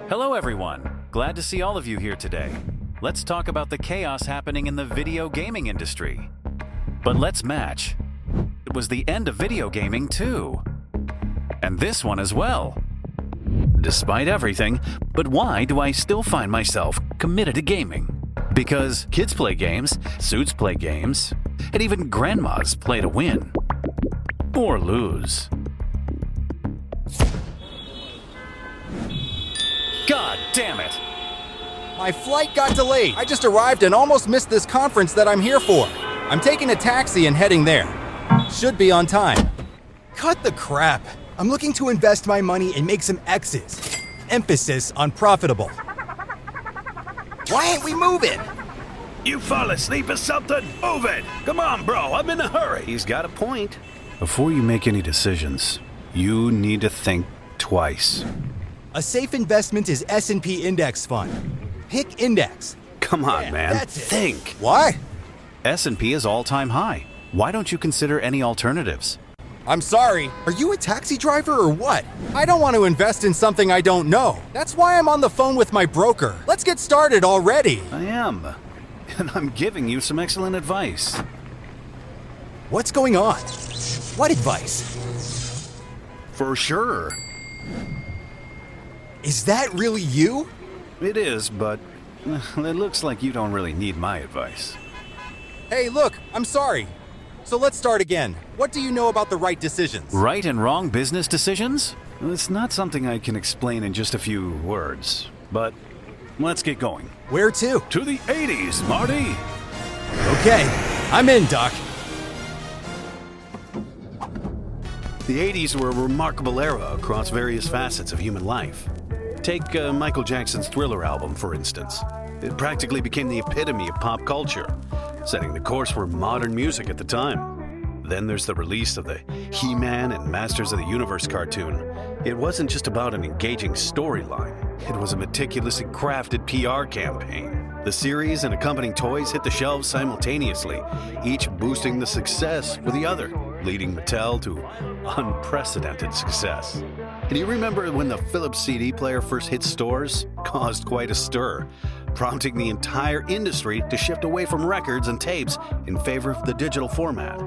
Hello everyone, glad to see all of you here today. Let's talk about the chaos happening in the video gaming industry. But let's match. It was the end of video gaming too. And this one as well. Despite everything, but why do I still find myself committed to gaming? Because kids play games, suits play games, and even grandmas play to win. Or lose. God damn it! My flight got delayed. I just arrived and almost missed this conference that I'm here for. I'm taking a taxi and heading there. Should be on time. Cut the crap. I'm looking to invest my money and make some X's. Emphasis on profitable. Why ain't we moving? You fall asleep or something? Move it! Come on, bro, I'm in a hurry. He's got a point. Before you make any decisions, you need to think twice. A safe investment is S&P index fund. Pick index. Come on, Yeah, man. that's it. Think. Why? S&P is all-time high. Why don't you consider any alternatives? I'm sorry. Are you a taxi driver or what? I don't want to invest in something I don't know. That's why I'm on the phone with my broker. Let's get started already. I am. And I'm giving you some excellent advice. What's going on? What advice? For sure. Is that really you? It is, but it looks like you don't really need my advice. Hey, look, I'm sorry. So let's start again. What do you know about the right decisions? Right and wrong business decisions? It's not something I can explain in just a few words, but let's get going. Where to? To the 80s, Marty! Okay, I'm in, Doc. The 80s were a remarkable era across various facets of human life. Take Michael Jackson's Thriller album, for instance. It practically became the epitome of pop culture, setting the course for modern music at the time. Then there's the release of the He-Man and Masters of the Universe cartoon. It wasn't just about an engaging storyline. It was a meticulously crafted PR campaign. The series and accompanying toys hit the shelves simultaneously, each boosting the success for the other, leading Mattel to unprecedented success. And you remember when the Philips CD player first hit stores? Caused quite a stir, prompting the entire industry to shift away from records and tapes in favor of the digital format.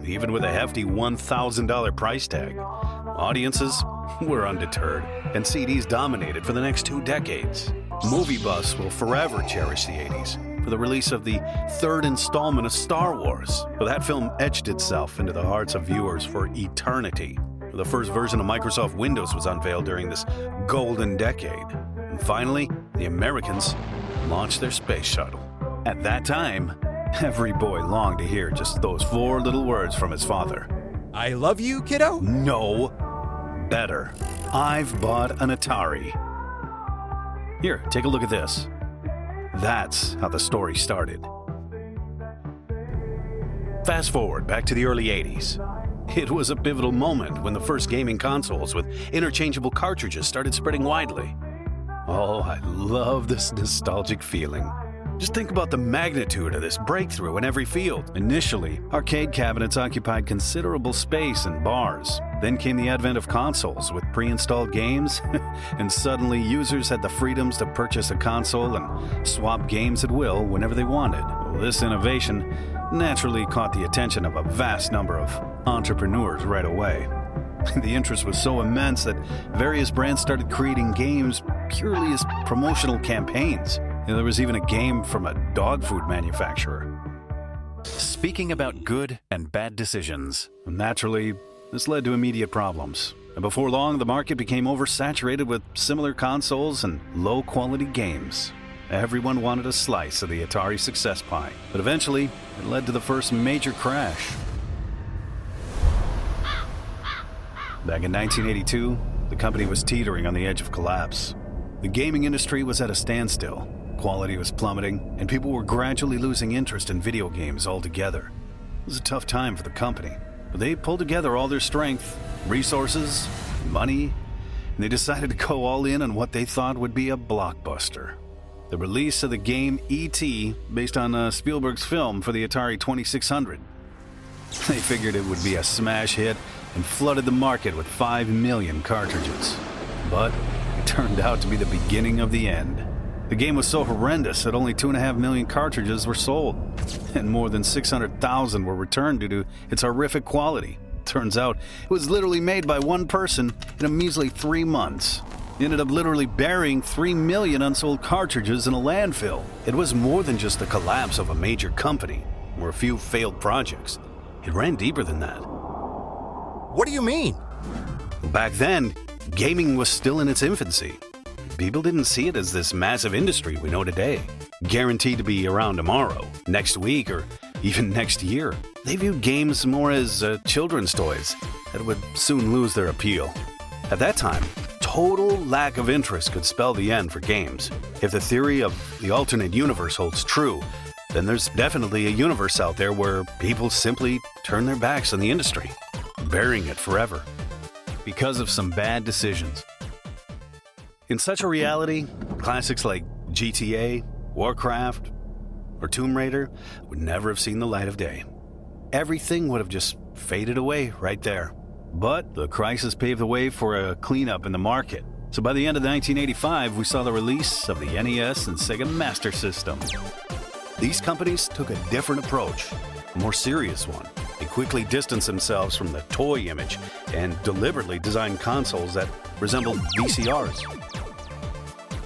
Even with a hefty $1,000 price tag, audiences were undeterred, and CDs dominated for the next 2 decades. Movie buffs will forever cherish the 80s for the release of the third installment of Star Wars. But that film etched itself into the hearts of viewers for eternity. The first version of Microsoft Windows was unveiled during this golden decade. And finally, the Americans launched their space shuttle. At that time, every boy longed to hear just those 4 little words from his father. I love you, kiddo? No. Better. I've bought an Atari. Here, take a look at this. That's how the story started. Fast forward back to the early 80s. It was a pivotal moment when the first gaming consoles with interchangeable cartridges started spreading widely. Oh, I love this nostalgic feeling. Just think about the magnitude of this breakthrough in every field. Initially, arcade cabinets occupied considerable space in bars. Then came the advent of consoles with pre-installed games, and suddenly users had the freedoms to purchase a console and swap games at will whenever they wanted. Well, this innovation naturally caught the attention of a vast number of entrepreneurs right away. The interest was so immense that various brands started creating games purely as promotional campaigns. There was even a game from a dog food manufacturer. Speaking about good and bad decisions, naturally, this led to immediate problems. And before long, the market became oversaturated with similar consoles and low-quality games. Everyone wanted a slice of the Atari success pie, but eventually, it led to the first major crash. Back in 1982, the company was teetering on the edge of collapse. The gaming industry was at a standstill. Quality was plummeting, and people were gradually losing interest in video games altogether. It was a tough time for the company, but they pulled together all their strength, resources, money, and they decided to go all in on what they thought would be a blockbuster. The release of the game E.T., based on Spielberg's film for the Atari 2600. They figured it would be a smash hit and flooded the market with 5 million cartridges. But it turned out to be the beginning of the end. The game was so horrendous that only 2.5 million cartridges were sold, and more than 600,000 were returned due to its horrific quality. Turns out it was literally made by one person in a measly 3 months. It ended up literally burying 3 million unsold cartridges in a landfill. It was more than just the collapse of a major company or a few failed projects. It ran deeper than that. What do you mean? Back then, gaming was still in its infancy. People didn't see it as this massive industry we know today, guaranteed to be around tomorrow, next week, or even next year. They viewed games more as children's toys that would soon lose their appeal. At that time, total lack of interest could spell the end for games. If the theory of the alternate universe holds true, then there's definitely a universe out there where people simply turn their backs on the industry, burying it forever, because of some bad decisions. In such a reality, classics like GTA, Warcraft, or Tomb Raider would never have seen the light of day. Everything would have just faded away right there. But the crisis paved the way for a cleanup in the market. So by the end of 1985, we saw the release of the NES and Sega Master System. These companies took a different approach, a more serious one. They quickly distanced themselves from the toy image and deliberately designed consoles that resembled VCRs.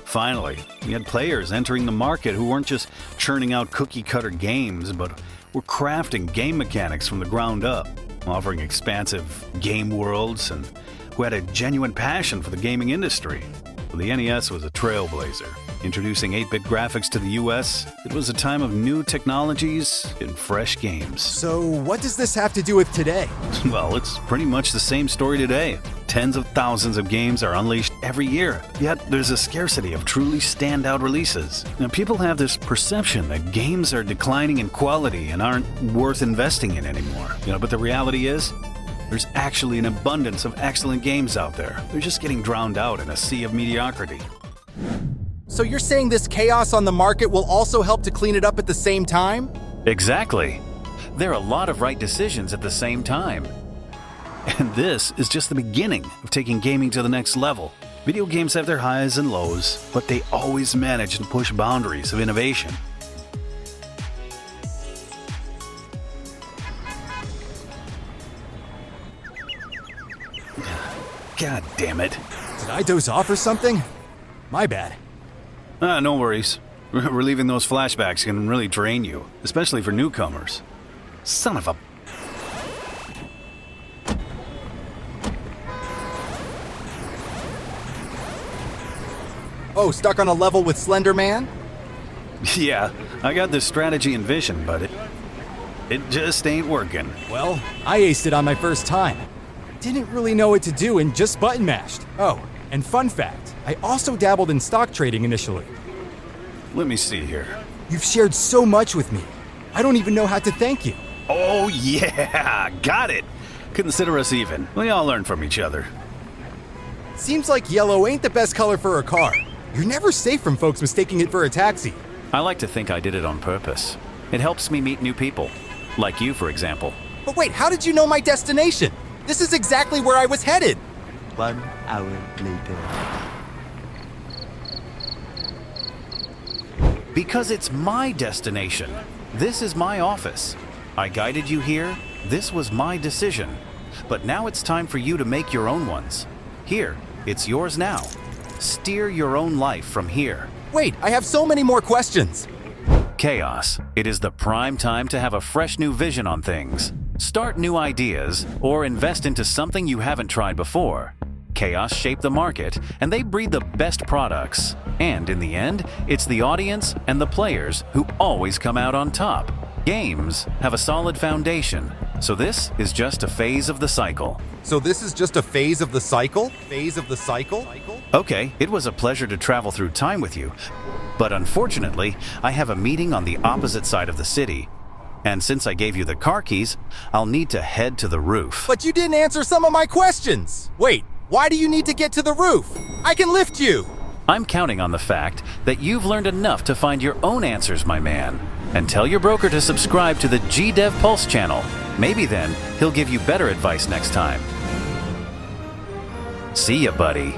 Finally, we had players entering the market who weren't just churning out cookie-cutter games, but were crafting game mechanics from the ground up, offering expansive game worlds, and who had a genuine passion for the gaming industry. Well, the NES was a trailblazer. Introducing 8-bit graphics to the US, it was a time of new technologies and fresh games. So what does this have to do with today? Well, it's pretty much the same story today. Tens of thousands of games are unleashed every year, yet there's a scarcity of truly standout releases. Now, people have this perception that games are declining in quality and aren't worth investing in anymore. But the reality is, there's actually an abundance of excellent games out there. They're just getting drowned out in a sea of mediocrity. So you're saying this chaos on the market will also help to clean it up at the same time? Exactly. There are a lot of right decisions at the same time. And this is just the beginning of taking gaming to the next level. Video games have their highs and lows, but they always manage to push boundaries of innovation. God damn it. Did I doze off or something? My bad. No worries. Relieving those flashbacks can really drain you, especially for newcomers. Son of a... Oh, stuck on a level with Slender Man? Yeah, I got this strategy and vision, but it just ain't working. Well, I aced it on my first time. Didn't really know what to do and just button mashed. Oh, and fun fact, I also dabbled in stock trading initially. Let me see here. You've shared so much with me. I don't even know how to thank you. Oh yeah, got it. Consider us even. We all learn from each other. Seems like yellow ain't the best color for a car. You're never safe from folks mistaking it for a taxi. I like to think I did it on purpose. It helps me meet new people. Like you, for example. But wait, how did you know my destination? This is exactly where I was headed. 1 hour later. Because it's my destination. This is my office. I guided you here. This was my decision. But now it's time for you to make your own ones. Here, it's yours now. Steer your own life from here. Wait, I have so many more questions. Chaos. It is the prime time to have a fresh new vision on things. Start new ideas or invest into something you haven't tried before. Chaos shape the market and they breed the best products. And in the end, it's the audience and the players who always come out on top. Games have a solid foundation, so this is just a phase of the cycle. So this is just a phase of the cycle? Phase of the cycle? Okay, it was a pleasure to travel through time with you, but unfortunately, I have a meeting on the opposite side of the city. And since I gave you the car keys, I'll need to head to the roof. But you didn't answer some of my questions. Wait, why do you need to get to the roof? I can lift you. I'm counting on the fact that you've learned enough to find your own answers, my man. And tell your broker to subscribe to the GDEV Pulse channel. Maybe then he'll give you better advice next time. See ya, buddy.